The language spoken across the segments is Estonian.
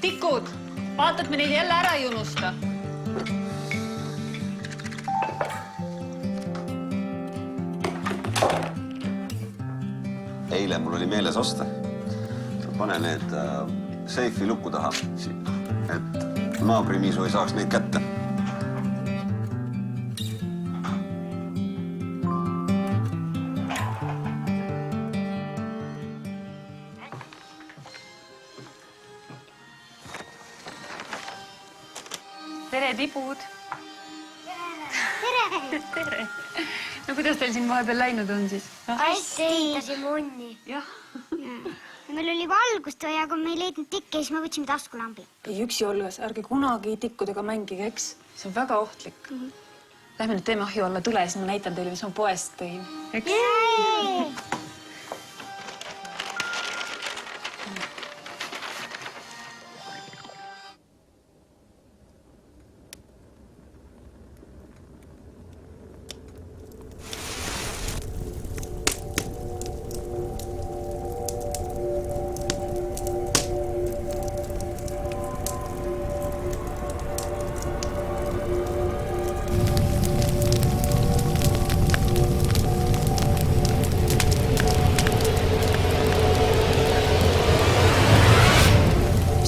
Tikud, vaatad, me neid jälle ära ei unusta. Eile mul oli meeles osta. Pane need seifi lukku taha, et naabrimisu ei saaks neid kätte. Tere, tipud! Tere! Tere! No kuidas teil siin vahepeal läinud on siis? Hästi ehitasime onni. Jah. Meil oli valgust vaja, aga me ei leidnud tikke, siis me võtsime taskulambi. Ei üksi olles, ärge kunagi tikkudega mängige, eks? See on väga ohtlik. Lähme nüüd teeme ahju alla tule, siis ma näitan teile, mis ma poest tõin. Eks?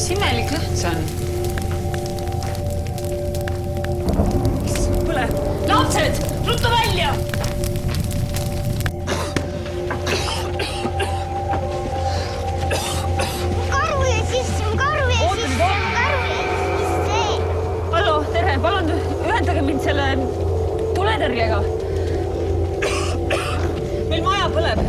Imelik lõht see on. Põle! Lapsed! Ruttu välja! Karu ja sisse! Hallo, tere! Palun ühendage mind selle tuletõrjega. Meil maja põleb.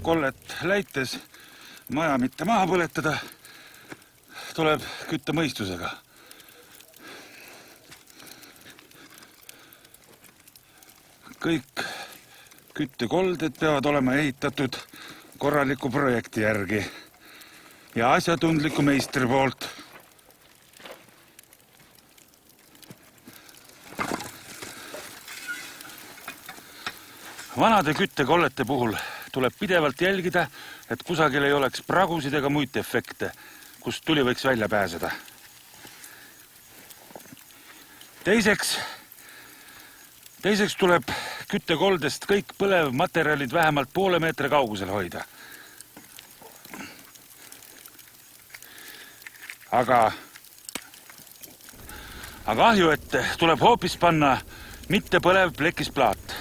Kollet läites maja mitte maha põletada, tuleb kütta mõistusega. Kõik küttekolded peavad olema ehitatud korraliku projekti järgi ja asjatundliku meistri poolt. Vanade küttekollete puhul tuleb pidevalt jälgida, et kusagil ei oleks pragusid ega muid efekte, kust tuli võiks välja pääseda. Teiseks tuleb küttekoldest kõik põlevmaterjalid vähemalt poole meetri kaugusel hoida. Aga ahju ette tuleb hoopis panna mitte põlev plekisplaat.